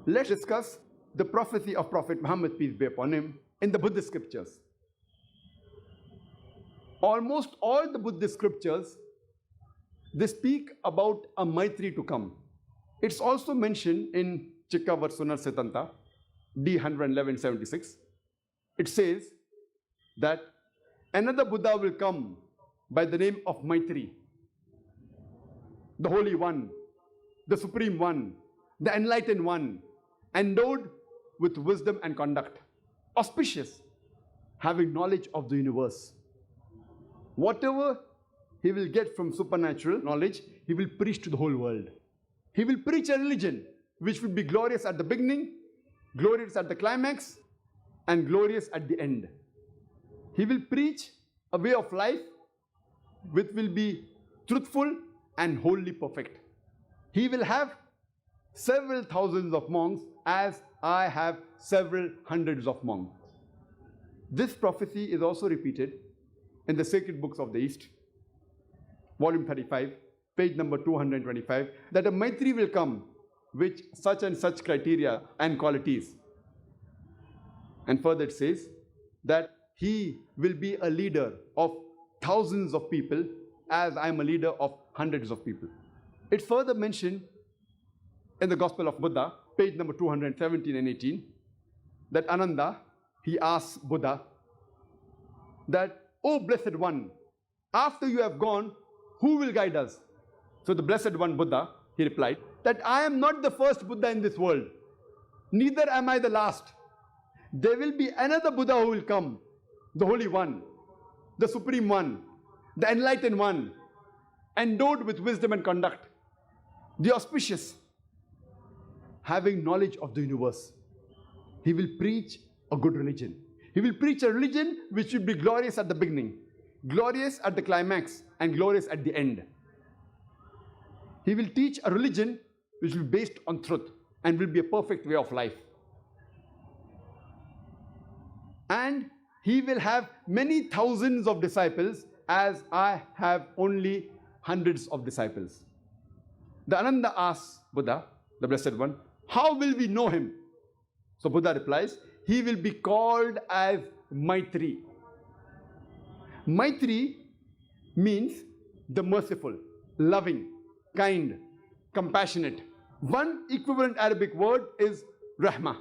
Let's discuss the prophecy of Prophet Muhammad, peace be upon him, in the Buddhist scriptures. Almost all the Buddhist scriptures, they speak about a Maitri to come. It's also mentioned in Chikkavarsuna Siddhanta, D 11176. It says that another Buddha will come by the name of Maitri, the Holy One, the Supreme One, the Enlightened One, endowed with wisdom and conduct, auspicious, having knowledge of the universe. Whatever he will get from supernatural knowledge, he will preach to the whole world. He will preach a religion which will be glorious at the beginning, glorious at the climax, and glorious at the end. He will preach a way of life which will be truthful and wholly perfect. He will have several thousands of monks, as I have several hundreds of monks. This prophecy is also repeated in the sacred books of the East, volume 35, page number 225, that a Maitri will come with such and such criteria and qualities. And further it says that he will be a leader of thousands of people, as I am a leader of hundreds of people. It's further mentioned in the Gospel of Buddha, page number 217 and 18, that Ananda, he asks Buddha that, "O Blessed One, after you have gone, who will guide us?" So the Blessed One, Buddha, he replied that, "I am not the first Buddha in this world, neither am I the last. There will be another Buddha who will come, the Holy One, the Supreme One, the Enlightened One, endowed with wisdom and conduct, the auspicious, having knowledge of the universe. He will preach a good religion. He will preach a religion which will be glorious at the beginning, glorious at the climax, and glorious at the end. He will teach a religion which will be based on truth and will be a perfect way of life. And he will have many thousands of disciples, as I have only hundreds of disciples." The Ananda asks Buddha, the Blessed One, "How will we know him?" So Buddha replies, "He will be called as Maitri." Maitri means the merciful, loving, kind, compassionate. One equivalent Arabic word is Rahmah.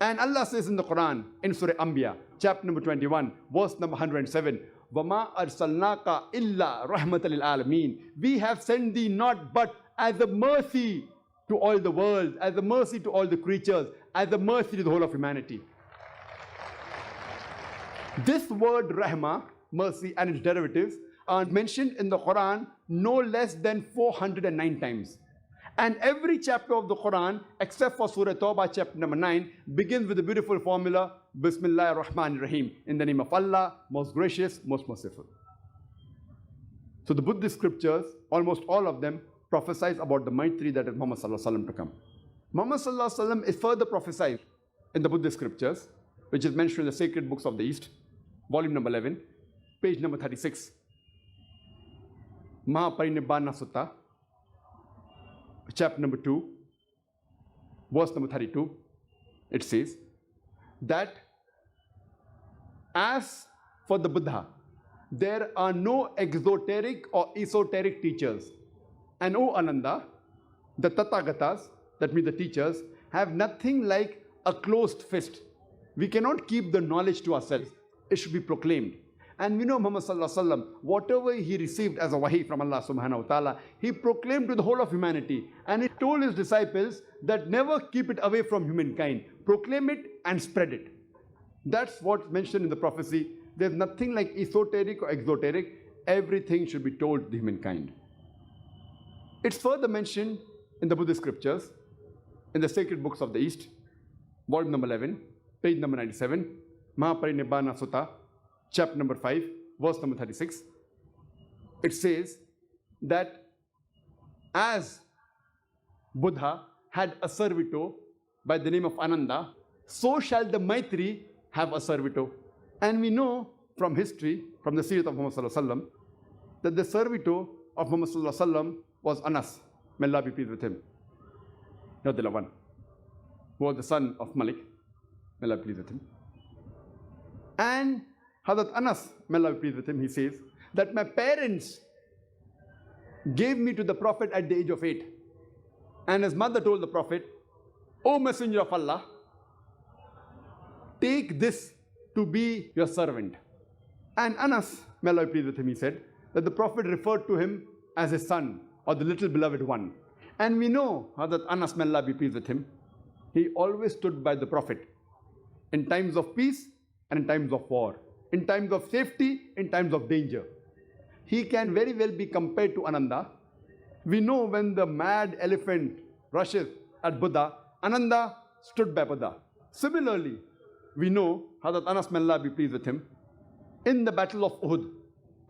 And Allah says in the Quran, in Surah Anbiya, chapter number 21, verse number 107, وَمَا أَرْسَلْنَاكَ إِلَّا رَحْمَةً لِلْعَالَمِينَ. We have sent thee not but as a mercy to all the world, as a mercy to all the creatures, as a mercy to the whole of humanity. This word Rahmah, mercy, and its derivatives are mentioned in the Quran no less than 409 times. And every chapter of the Quran, except for Surah Tawbah, chapter number 9, begins with the beautiful formula, Bismillah ar-Rahman ar-Rahim, in the name of Allah, most gracious, most merciful. So the Buddhist scriptures, almost all of them, prophesies about the Maitri that is Muhammad Sallallahu Alaihi Wasallam to come. Muhammad Sallallahu Alaihi Wasallam is further prophesied in the Buddhist scriptures, which is mentioned in the sacred books of the East, volume number 11, page number 36. Mahaparibbana Sutta, chapter number 2, verse number 32, it says that as for the Buddha, there are no exoteric or esoteric teachers. And O Ananda, the Tathagatas, that means the teachers, have nothing like a closed fist. We cannot keep the knowledge to ourselves. It should be proclaimed. And we know Muhammad Sallallahu Alaihi Wasallam, whatever he received as a wahi from Allah Subhanahu Wa Ta'ala, he proclaimed to the whole of humanity. And he told his disciples that never keep it away from humankind. Proclaim it and spread it. That's what's mentioned in the prophecy. There's nothing like esoteric or exoteric. Everything should be told to humankind. It's further mentioned in the Buddhist scriptures, in the sacred books of the East, volume number 11, page number 97, Mahaparibbana Sutta, chapter number 5, verse number 36. It says that as Buddha had a servitor by the name of Ananda, so shall the Maitri have a servitor. And we know from history, from the seerah of Muhammad Sallallahu Alaihi Wasallam, that the servitor of Muhammad Sallallahu Alaihi Wasallam was Anas. May Allah be pleased with him. who was the son of Malik, may Allah be pleased with him. And Hazrat Anas, may Allah be pleased with him, he says that my parents gave me to the Prophet at the age of 8. And his mother told the Prophet, O Messenger of Allah, take this to be your servant. And Anas, may Allah be pleased with him, he said that the Prophet referred to him as his son or the little beloved one. And we know Hazrat Anas, may Allah be pleased with him, he always stood by the Prophet in times of peace and in times of war, in times of safety, in times of danger. He can very well be compared to Ananda. We know when the mad elephant rushes at Buddha, Ananda stood by Buddha. Similarly, we know Hazrat Anas, may Allah be pleased with him, in the battle of Uhud,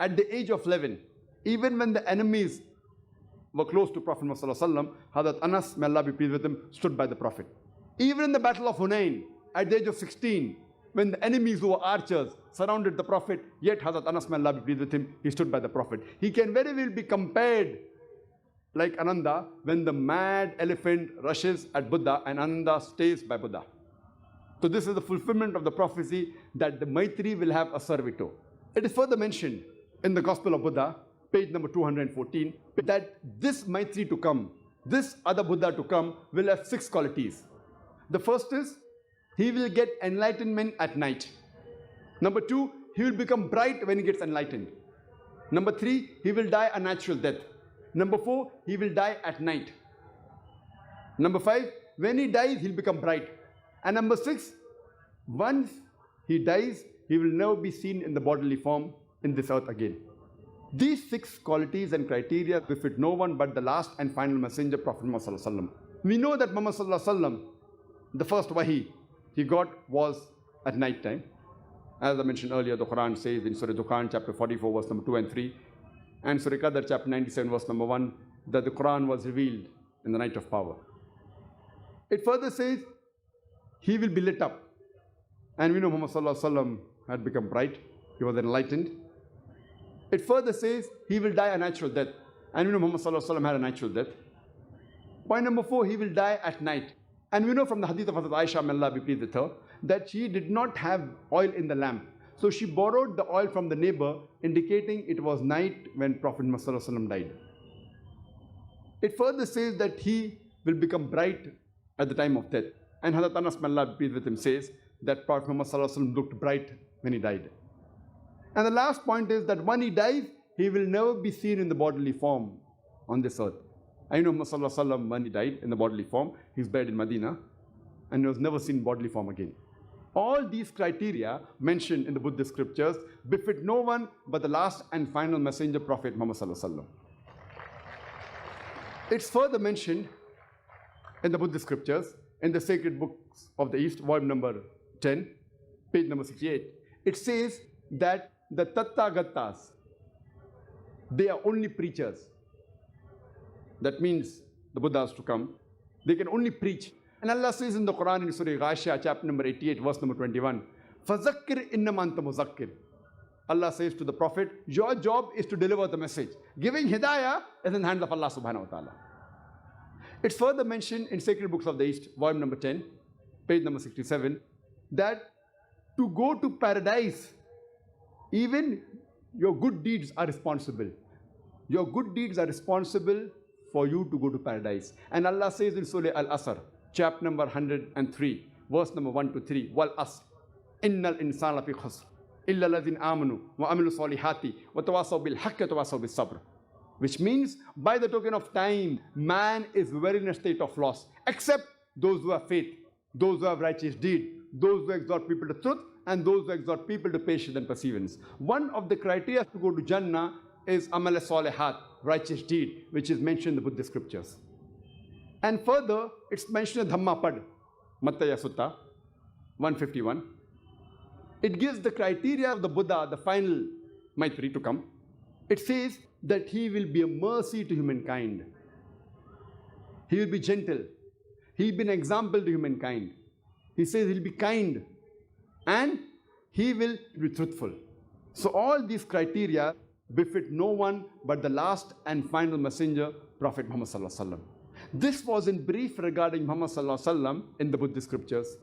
at the age of 11, even when the enemies were close to Prophet Muhammad ﷺ, Hazrat Anas, may Allah be pleased with him, stood by the Prophet. Even in the battle of Hunain, at the age of 16, when the enemies who were archers surrounded the Prophet, yet Hazrat Anas, may Allah be pleased with him, he stood by the Prophet. He can very well be compared like Ananda when the mad elephant rushes at Buddha and Ananda stays by Buddha. So this is the fulfillment of the prophecy that the Maitri will have a servitor. It is further mentioned in the Gospel of Buddha, page number 214, that this Maitri to come, this other Buddha to come, will have 6 qualities. The first is, he will get enlightenment at night. Number 2, he will become bright when he gets enlightened. Number 3, he will die a natural death. Number 4, he will die at night. Number 5, when he dies, he'll become bright. And number 6, once he dies, he will never be seen in the bodily form in this earth again. These 6 qualities and criteria befit no one but the last and final messenger, Prophet Muhammad ﷺ. We know that Muhammad ﷺ, the first wahi he got was at night time. As I mentioned earlier, the Quran says in Surah Dukhan, chapter 44, verse number 2 and 3, and Surah Qadr, chapter 97, verse number 1, that the Quran was revealed in the night of power. It further says, he will be lit up. And we know Muhammad ﷺ had become bright. He was enlightened. It further says, he will die a natural death. And we know Muhammad ﷺ had a natural death. Point number 4, he will die at night. And we know from the hadith of Hazrat Aisha, may Allah be pleased with her, that she did not have oil in the lamp. So she borrowed the oil from the neighbor, indicating it was night when Prophet Muhammad ﷺ died. It further says that he will become bright at the time of death. And Hazrat Anas, may Allah be pleased with him, says that Prophet Muhammad ﷺ looked bright when he died. And the last point is that when he dies, he will never be seen in the bodily form on this earth. I know Muhammad ﷺ, when he died in the bodily form, he's buried in Medina, and he was never seen in bodily form again. All these criteria mentioned in the Buddhist scriptures befit no one but the last and final messenger, Prophet Muhammad ﷺ. It's further mentioned in the Buddhist scriptures, in the sacred books of the East, volume number 10, page number 68. It says that the Tathagatas, they are only preachers. That means the Buddhas to come, they can only preach. And Allah says in the Quran in Surah Ghashiyah, chapter number 88, verse number 21, فَذَكِّرْ إِنَّمَا أَنْتَ مُذَكِّرْ. Allah says to the Prophet, your job is to deliver the message. Giving hidayah is in the hands of Allah subhanahu wa ta'ala. It's further mentioned in Sacred Books of the East, volume number 10, page number 67, that to go to paradise, even your good deeds are responsible. Your good deeds are responsible for you to go to paradise. And Allah says in Surah Al-Asr, chapter number 103, verse number 1 to 3, وَالْأَصْرِ إِنَّ الْإِنسَانَ لَفِي خُسْرٍ إِلَّا الَّذِينَ آمَنُوا وَعَمِلُوا الصَّالِحَاتِ وَتَوَاصَوْا بِالْحَقِّ وَتَوَاصَوْا بِالصَّبْرِ. Which means, by the token of time, man is very in a state of loss, except those who have faith, those who have righteous deed, those who exhort people to truth, and those who exhort people to patience and perseverance. One of the criteria to go to Jannah is amal salihat, righteous deed, which is mentioned in the Buddhist scriptures. And further, it's mentioned in Dhammapad, Mattaya Sutta, 151. It gives the criteria of the Buddha, the final Maitri to come. It says that he will be a mercy to humankind. He will be gentle. He will be an example to humankind. He says he'll be kind. And he will be truthful. So all these criteria befit no one but the last and final messenger, Prophet Muhammad ﷺ. This was in brief regarding Muhammad Sallallahu Alaihi Wasallam in the Buddhist scriptures.